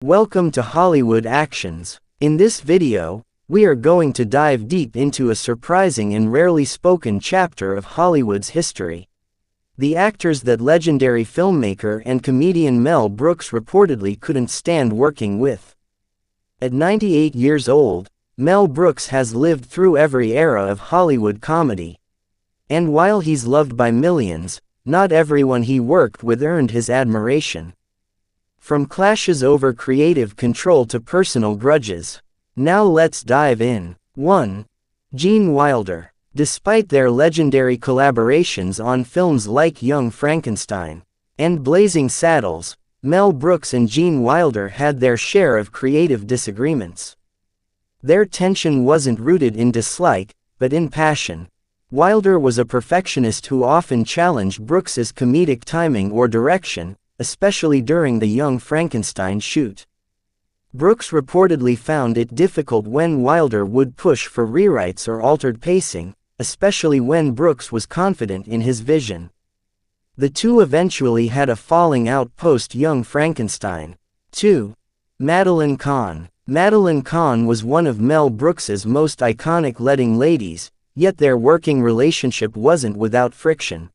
Welcome to Hollywood Actions. In this video, we are going to dive deep into a surprising and rarely spoken chapter of Hollywood's history. The actors that legendary filmmaker and comedian Mel Brooks reportedly couldn't stand working with. At 98 years old, Mel Brooks has lived through every era of Hollywood comedy. And while he's loved by millions, not everyone he worked with earned his admiration. From clashes over creative control to personal grudges. Now let's dive in. 1. Gene Wilder. Despite their legendary collaborations on films like Young Frankenstein and Blazing Saddles, Mel Brooks and Gene Wilder had their share of creative disagreements. Their tension wasn't rooted in dislike, but in passion. Wilder was a perfectionist who often challenged Brooks's comedic timing or direction, especially during the Young Frankenstein shoot. Brooks reportedly found it difficult when Wilder would push for rewrites or altered pacing, especially when Brooks was confident in his vision. The two eventually had a falling out post Young Frankenstein. 2. Madeline Kahn. Madeline Kahn was one of Mel Brooks's most iconic leading ladies, yet their working relationship wasn't without friction.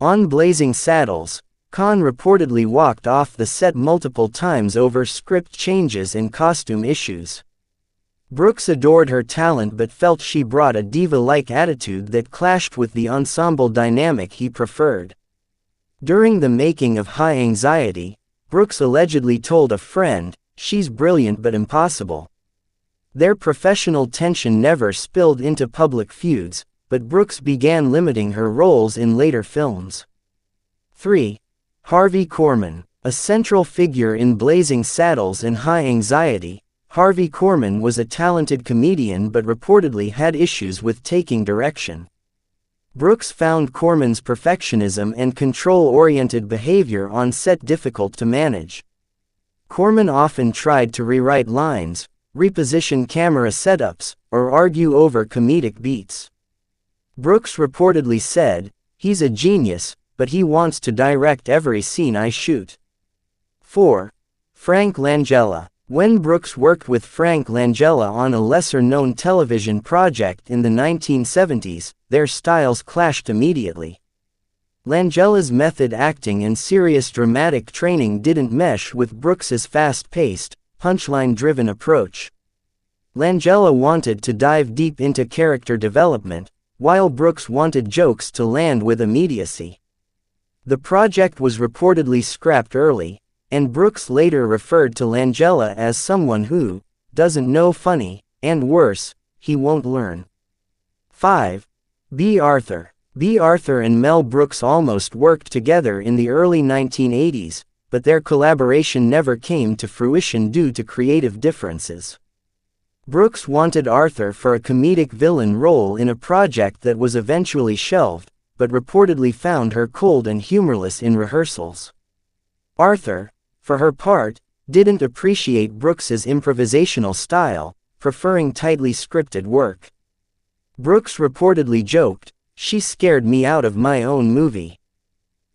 On Blazing Saddles, Kahn reportedly walked off the set multiple times over script changes and costume issues. Brooks adored her talent but felt she brought a diva-like attitude that clashed with the ensemble dynamic he preferred. During the making of High Anxiety, Brooks allegedly told a friend, "She's brilliant but impossible." Their professional tension never spilled into public feuds, but Brooks began limiting her roles in later films. 3. Harvey Korman. A central figure in Blazing Saddles and High Anxiety, Harvey Korman was a talented comedian but reportedly had issues with taking direction. Brooks found Korman's perfectionism and control-oriented behavior on set difficult to manage. Korman often tried to rewrite lines, reposition camera setups, or argue over comedic beats. Brooks reportedly said, "He's a genius, but he wants to direct every scene I shoot." 4. Frank Langella. When Brooks worked with Frank Langella on a lesser-known television project in the 1970s, their styles clashed immediately. Langella's method acting and serious dramatic training didn't mesh with Brooks's fast-paced, punchline-driven approach. Langella wanted to dive deep into character development, while Brooks wanted jokes to land with immediacy. The project was reportedly scrapped early, and Brooks later referred to Langella as someone who doesn't know funny, and worse, he won't learn. 5. Bea Arthur. Bea Arthur and Mel Brooks almost worked together in the early 1980s, but their collaboration never came to fruition due to creative differences. Brooks wanted Arthur for a comedic villain role in a project that was eventually shelved, but reportedly found her cold and humorless in rehearsals. Arthur, for her part, didn't appreciate Brooks's improvisational style, preferring tightly scripted work. Brooks reportedly joked, "She scared me out of my own movie."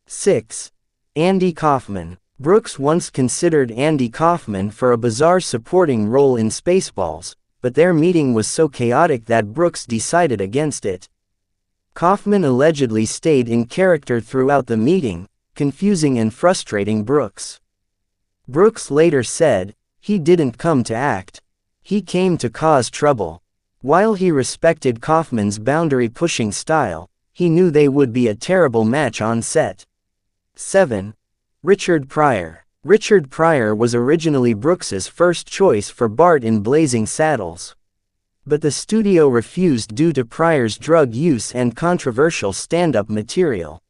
6. Andy Kaufman. Brooks once considered Andy Kaufman for a bizarre supporting role in Spaceballs, but their meeting was so chaotic that Brooks decided against it. Kaufman allegedly stayed in character throughout the meeting, confusing and frustrating Brooks. Brooks later said, "He didn't come to act. He came to cause trouble." While he respected Kaufman's boundary-pushing style, he knew they would be a terrible match on set. 7. Richard Pryor. Richard Pryor was originally Brooks's first choice for Bart in Blazing Saddles. But the studio refused due to Pryor's drug use and controversial stand-up material.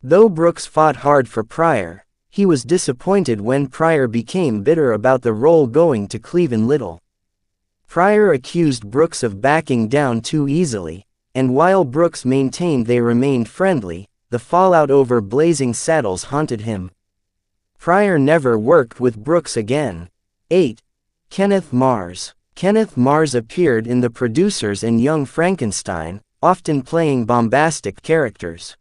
Though Brooks fought hard for Pryor, he was disappointed when Pryor became bitter about the role going to Cleavon Little. Pryor accused Brooks of backing down too easily, and while Brooks maintained they remained friendly, the fallout over Blazing Saddles haunted him. Pryor never worked with Brooks again. 8. Kenneth Mars. Kenneth Mars appeared in The Producers and Young Frankenstein, often playing bombastic characters.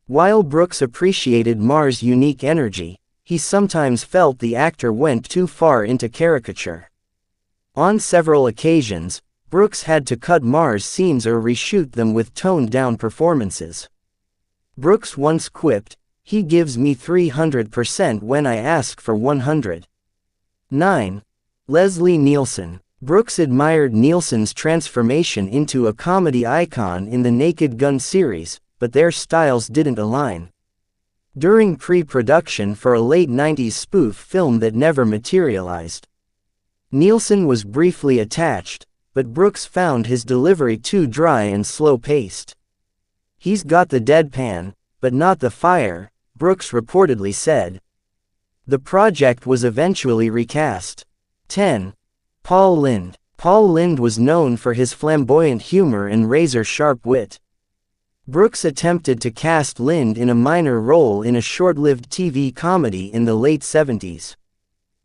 While Brooks appreciated Mars' unique energy, he sometimes felt the actor went too far into caricature. On several occasions, Brooks had to cut Mars scenes or reshoot them with toned-down performances. Brooks once quipped, "He gives me 300% when I ask for 100. 9. Leslie Nielsen. Brooks admired Nielsen's transformation into a comedy icon in the Naked Gun series, but their styles didn't align. During pre-production for a late 90s spoof film that never materialized, Nielsen was briefly attached, but Brooks found his delivery too dry and slow-paced. "He's got the deadpan, but not the fire," Brooks reportedly said. The project was eventually recast. 10. Paul Lynde. Paul Lynde was known for his flamboyant humor and razor-sharp wit. Brooks attempted to cast Lynde in a minor role in a short-lived TV comedy in the late 70s.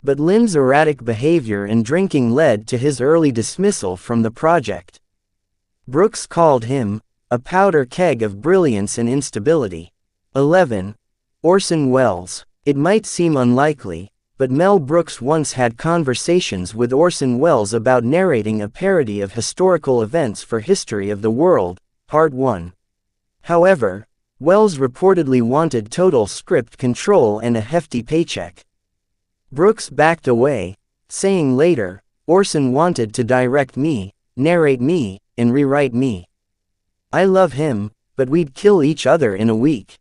But Lynde's erratic behavior and drinking led to his early dismissal from the project. Brooks called him a powder keg of brilliance and instability. 11. Orson Welles. It might seem unlikely, but Mel Brooks once had conversations with Orson Welles about narrating a parody of historical events for History of the World, Part 1. However, Welles reportedly wanted total script control and a hefty paycheck. Brooks backed away, saying later, "Orson wanted to direct me, narrate me, and rewrite me. I love him, but we'd kill each other in a week."